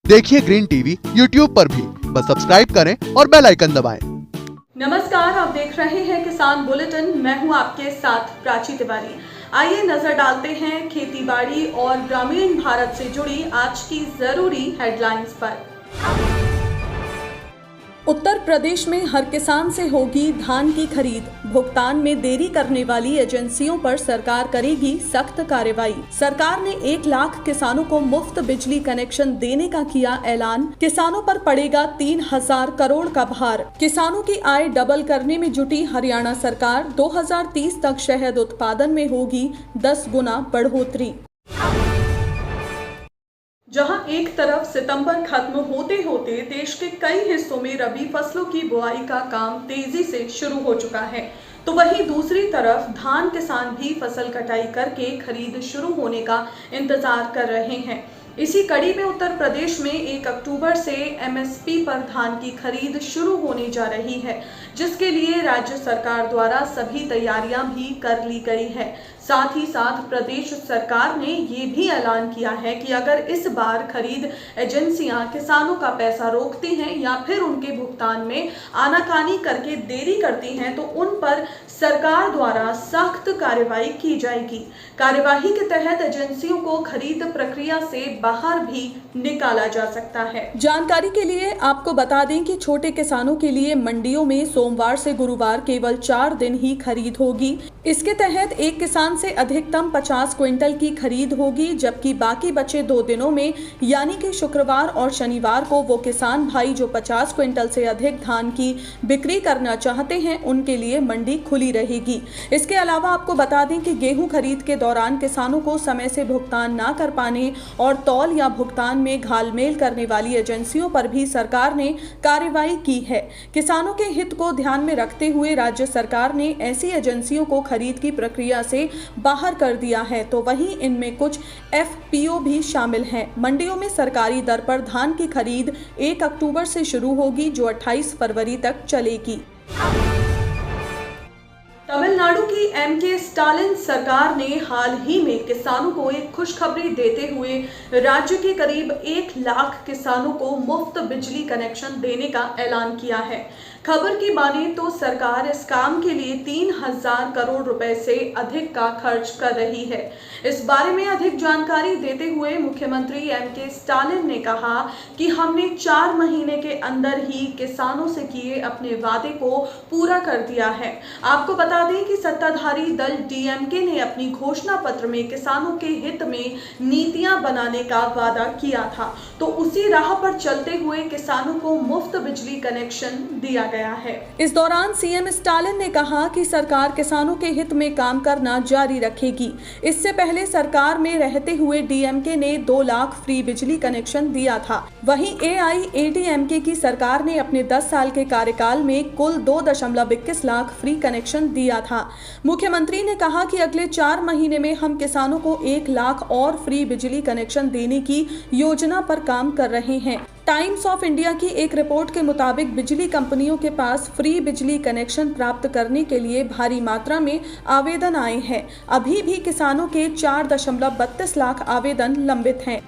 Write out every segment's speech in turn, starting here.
देखिए green TV YouTube पर भी, बस सब्सक्राइब करें और बेल आइकन दबाएं। नमस्कार, आप देख रहे हैं किसान बुलेटिन। मैं हूं आपके साथ प्राची तिवारी। आइए नजर डालते हैं खेतीबाड़ी और ग्रामीण भारत से जुड़ी आज की जरूरी हेडलाइंस पर। उत्तर प्रदेश में हर किसान से होगी धान की खरीद। भुगतान में देरी करने वाली एजेंसियों पर सरकार करेगी सख्त कार्रवाई। सरकार ने 1 लाख किसानों को मुफ्त बिजली कनेक्शन देने का किया ऐलान। किसानों पर पड़ेगा 3000 करोड़ का भार। किसानों की आय डबल करने में जुटी हरियाणा सरकार। 2030 तक शहद उत्पादन में होगी 10 गुना बढ़ोतरी। जहां एक तरफ सितंबर खत्म होते होते देश के कई हिस्सों में रबी फसलों की बुआई का काम तेजी से शुरू हो चुका है, तो वहीं दूसरी तरफ धान किसान भी फसल कटाई करके खरीद शुरू होने का इंतजार कर रहे हैं। इसी कड़ी में उत्तर प्रदेश में 1 अक्टूबर से एमएसपी पर धान की खरीद शुरू होने जा रही है, जिसके लिए राज्य सरकार द्वारा सभी तैयारियां भी कर ली गई है। साथ ही साथ प्रदेश सरकार ने ये भी ऐलान किया है कि अगर इस बार खरीद एजेंसियां किसानों का पैसा रोकती हैं या फिर उनके भुगतान में आनाकानी करके देरी करती हैं, तो उन पर सरकार द्वारा सख्त कार्रवाई की जाएगी। कार्यवाही के तहत एजेंसियों को खरीद प्रक्रिया से बाहर भी निकाला जा सकता है। जानकारी के लिए आपको बता दें कि छोटे किसानों के लिए मंडियों में सोमवार से गुरुवार केवल 4 दिन ही खरीद होगी। इसके तहत एक किसान से अधिकतम 50 क्विंटल की खरीद होगी, जबकि बाकी बचे 2 दिनों में यानी कि शुक्रवार और शनिवार को वो किसान भाई जो 50 क्विंटल से अधिक धान की बिक्री करना चाहते हैं, उनके लिए मंडी खुली रहेगी। इसके अलावा आपको बता दें कि गेहूं खरीद के दौरान किसानों को समय से भुगतान न कर पाने और तौल या भुगतान में घालमेल करने वाली एजेंसियों पर भी सरकार ने कार्रवाई की है। किसानों के हित को ध्यान में रखते हुए राज्य सरकार ने ऐसी एजेंसियों को खरीद की प्रक्रिया से बाहर कर दिया है, तो वहीं इनमें कुछ एफपीओ भी शामिल हैं। मंडियों में सरकारी दर पर धान की खरीद 1 अक्टूबर से शुरू होगी, जो 28 फरवरी तक चलेगी। तमिलनाडु की एमके स्टालिन सरकार ने हाल ही में किसानों को एक खुशखबरी देते हुए राज्य के करीब 1 लाख किसानों को मुफ्त बिजली कनेक्शन देने का ऐलान किया है। खबर की माने तो सरकार इस काम के लिए 3000 करोड़ रुपए से अधिक का खर्च कर रही है। इस बारे में अधिक जानकारी देते हुए मुख्यमंत्री एमके स्टालिन ने कहा कि हमने 4 महीने के अंदर ही किसानों से किए अपने वादे को पूरा कर दिया है। आपको बता दें कि सत्ताधारी दल डीएमके ने अपनी घोषणा पत्र में किसानों के हित में नीतियां बनाने का वादा किया था, तो उसी राह पर चलते हुए किसानों को मुफ्त बिजली कनेक्शन दिया गया है। इस दौरान सीएम स्टालिन ने कहा कि सरकार किसानों के हित में काम करना जारी रखेगी। इससे पहले सरकार में रहते हुए डीएमके ने 2 लाख फ्री बिजली कनेक्शन दिया था। वहीं एआईएडीएमके की सरकार ने अपने 10 साल के कार्यकाल में कुल 2.21 लाख फ्री कनेक्शन दिया था। मुख्यमंत्री ने कहा कि अगले 4 महीने में हम किसानों को 1 लाख और फ्री बिजली कनेक्शन देने की योजना पर काम कर रहे हैं। टाइम्स ऑफ इंडिया की एक रिपोर्ट के मुताबिक बिजली कंपनियों के पास फ्री बिजली कनेक्शन प्राप्त करने के लिए भारी मात्रा में आवेदन आए हैं। अभी भी किसानों के 4.32 लाख आवेदन लंबित हैं।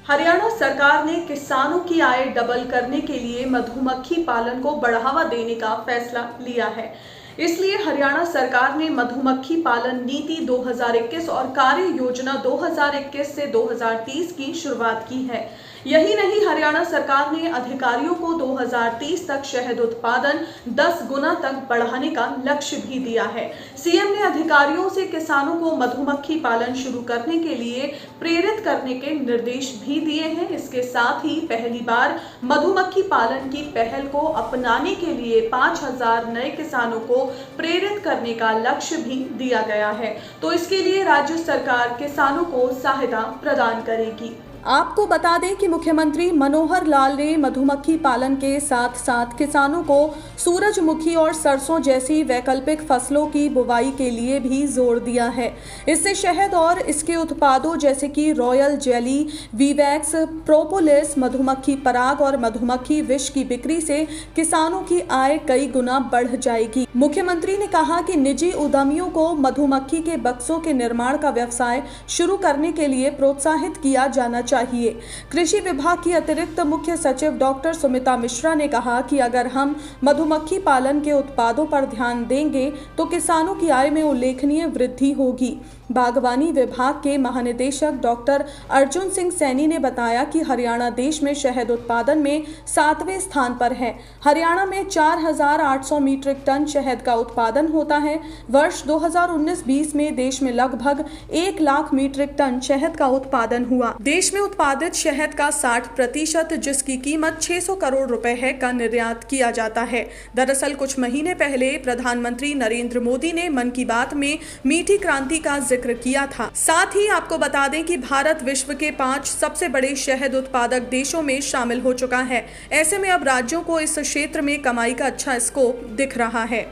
हरियाणा सरकार ने किसानों की आय डबल करने के लिए मधुमक्खी पालन को बढ़ावा देने का फैसला लिया है। इसलिए हरियाणा सरकार ने मधुमक्खी पालन नीति 2021 और कार्य योजना 2021 से 2030 की शुरुआत की है। यही नहीं, हरियाणा सरकार ने अधिकारियों को 2030 तक शहद उत्पादन 10 गुना तक बढ़ाने का लक्ष्य भी दिया है। सीएम ने अधिकारियों से किसानों को मधुमक्खी पालन शुरू करने के लिए प्रेरित करने के निर्देश भी दिए हैं। इसके साथ ही पहली बार मधुमक्खी पालन की पहल को अपनाने के लिए 5000 नए किसानों को प्रेरित करने का लक्ष्य भी दिया गया है, तो इसके लिए राज्य सरकार किसानों को सहायता प्रदान करेगी। आपको बता दें कि मुख्यमंत्री मनोहर लाल ने मधुमक्खी पालन के साथ साथ किसानों को सूरजमुखी और सरसों जैसी वैकल्पिक फसलों की बुवाई के लिए भी जोर दिया है। इससे शहद और इसके उत्पादों जैसे कि रॉयल जेली, वीवैक्स, प्रोपोलिस, मधुमक्खी पराग और मधुमक्खी विष की बिक्री से किसानों की आय कई गुना बढ़ जाएगी। मुख्यमंत्री ने कहा कि निजी उद्यमियों को मधुमक्खी के बक्सों के निर्माण का व्यवसाय शुरू करने के लिए प्रोत्साहित किया जाना चाहिए। चाहिए। कृषि विभाग की अतिरिक्त मुख्य सचिव डॉक्टर सुमिता मिश्रा ने कहा कि अगर हम मधुमक्खी पालन के उत्पादों पर ध्यान देंगे तो किसानों की आय में उल्लेखनीय वृद्धि होगी। बागवानी विभाग के महानिदेशक डॉक्टर अर्जुन सिंह सैनी ने बताया कि हरियाणा देश में शहद उत्पादन में 7वें स्थान पर है। हरियाणा में 4,800 मीट्रिक टन शहद का उत्पादन होता है। वर्ष 2019-20 में देश में लगभग 1 लाख मीट्रिक टन शहद का उत्पादन हुआ। देश में उत्पादित शहद का 60%, जिसकी कीमत 600 करोड़ रुपए है, का निर्यात किया जाता है। दरअसल कुछ महीने पहले प्रधानमंत्री नरेंद्र मोदी ने मन की बात में मीठी क्रांति का जिक्र किया था। साथ ही आपको बता दें कि भारत विश्व के 5 सबसे बड़े शहद उत्पादक देशों में शामिल हो चुका है। ऐसे में अब राज्यों को इस क्षेत्र में कमाई का अच्छा स्कोप दिख रहा है।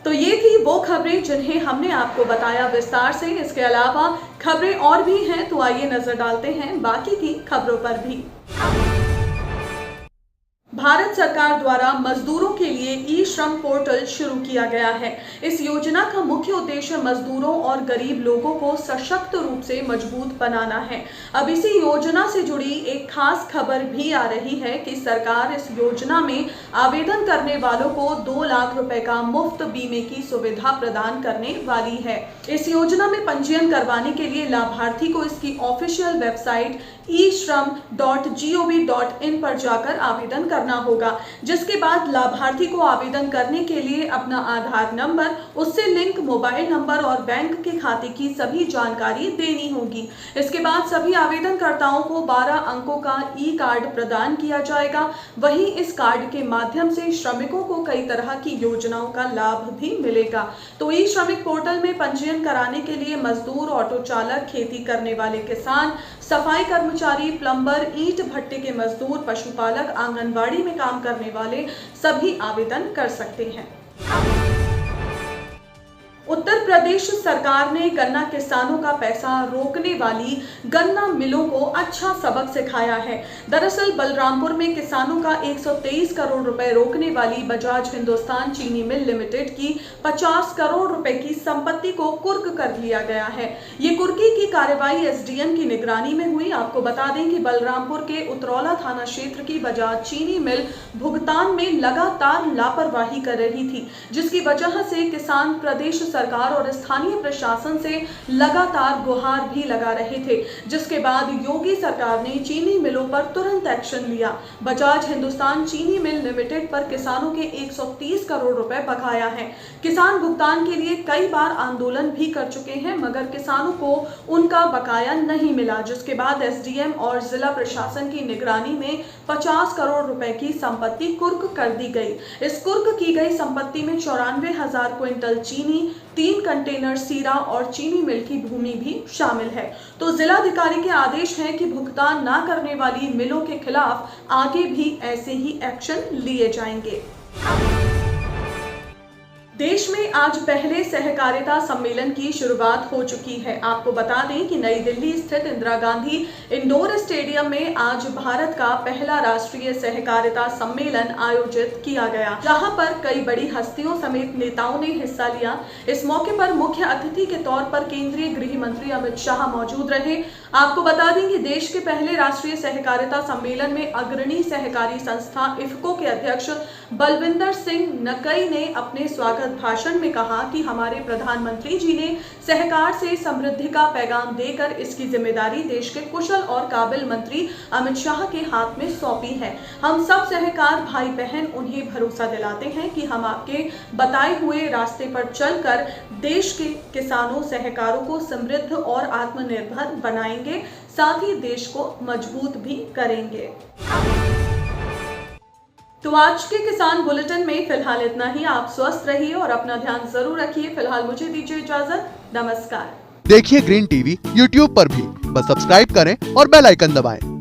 तो ये थी वो खबरें जिन्हें हमने आपको बताया विस्तार से। इसके अलावा खबरें और भी हैं, तो आइए नजर डालते हैं बाकी की खबरों पर भी। भारत सरकार द्वारा मजदूरों के लिए ई श्रम पोर्टल शुरू किया गया है। इस योजना का मुख्य उद्देश्य मजदूरों और गरीब लोगों को सशक्त रूप से मजबूत बनाना है। अब इसी योजना से जुड़ी एक खास खबर भी आ रही है कि सरकार इस योजना में आवेदन करने वालों को 2 लाख रुपए का मुफ्त बीमे की सुविधा प्रदान करने वाली है। इस योजना में पंजीयन करवाने के लिए लाभार्थी को इसकी ऑफिशियल वेबसाइट ishram.gov.in पर जाकर आवेदन करना होगा, जिसके बाद लाभार्थी को आवेदन करने के लिए अपना आधार नंबर, उससे लिंक मोबाइल नंबर और बैंक के खाते की सभी जानकारी देनी होगी। इसके बाद सभी आवेदनकर्ताओं को 12 अंकों का ई कार्ड प्रदान किया जाएगा। वहीं इस कार्ड के माध्यम से श्रमिकों को कई तरह की योजनाओं का लाभ भी मिलेगा। तो ई श्रमिक पोर्टल में पंजीयन कराने के लिए मजदूर, ऑटो चालक, खेती करने वाले किसान, सफाई कर्मचारी, प्लम्बर, ईंट भट्टे के मजदूर, पशुपालक, आंगनबाड़ी में काम करने वाले सभी आवेदन कर सकते हैं। उत्तर प्रदेश सरकार ने गन्ना किसानों का पैसा रोकने वाली गन्ना मिलों को अच्छा सबक सिखाया है। दरअसल बलरामपुर में किसानों का 123 करोड़ रुपए रोकने वाली बजाज हिंदुस्तान चीनी मिल लिमिटेड की 50 करोड़ रुपए की संपत्ति को कुर्क कर लिया गया है। ये कुर्की की कार्रवाई एसडीएम की निगरानी में हुई। आपको बता दें कि बलरामपुर के उतरौला थाना क्षेत्र की बजाज चीनी मिल भुगतान में लगातार लापरवाही कर रही थी, जिसकी वजह से किसान प्रदेश सरकार और स्थानीय प्रशासन से लगातार गुहार भी लगा रहे थे, जिसके बाद योगी सरकार ने चीनी मिलों पर तुरंत एक्शन लिया। बजाज हिंदुस्तान चीनी मिल लिमिटेड पर किसानों के 130 करोड़ रुपए बकाया है। किसान भुगतान के लिए कई बार आंदोलन भी कर चुके हैं, मगर किसानों को उनका बकाया नहीं मिला, जिसके बाद एसडीएम और जिला प्रशासन की निगरानी में 50 करोड़ रुपए की संपत्ति कुर्क कर दी गई। इस कुर्क की गई संपत्ति में 94,000 क्विंटल चीनी, 3 कंटेनर सीरा और चीनी मिल की भूमि भी शामिल है। तो जिलाधिकारी के आदेश है कि भुगतान न करने वाली मिलों के खिलाफ आगे भी ऐसे ही एक्शन लिए जाएंगे। देश में आज पहले सहकारिता सम्मेलन की शुरुआत हो चुकी है। आपको बता दें कि नई दिल्ली स्थित इंदिरा गांधी इंडोर स्टेडियम में आज भारत का पहला राष्ट्रीय सहकारिता सम्मेलन आयोजित किया गया, जहां पर कई बड़ी हस्तियों समेत नेताओं ने हिस्सा लिया। इस मौके पर मुख्य अतिथि के तौर पर केंद्रीय गृह मंत्री अमित शाह मौजूद रहे। आपको बता दें कि देश के पहले राष्ट्रीय सहकारिता सम्मेलन में अग्रणी सहकारी संस्था इफको के अध्यक्ष बलविंदर सिंह नकई ने अपने स्वागत भाषण में कहा कि हमारे प्रधानमंत्री जी ने सहकार से समृद्धि का पैगाम देकर इसकी जिम्मेदारी देश के कुशल और काबिल मंत्री अमित शाह के हाथ में सौंपी है। हम सब सहकार भाई बहन उन्हें भरोसा दिलाते हैं कि हम आपके बताए हुए रास्ते पर चलकर देश के किसानों, सहकारों को समृद्ध और आत्मनिर्भर बनाएंगे, साथ ही देश को मजबूत भी करेंगे। तो आज के किसान बुलेटिन में फिलहाल इतना ही। आप स्वस्थ रहिए और अपना ध्यान जरूर रखिए। फिलहाल मुझे दीजिए इजाजत। नमस्कार। देखिए ग्रीन टीवी यूट्यूब पर भी, बस सब्सक्राइब करें और बेल आइकन दबाएं।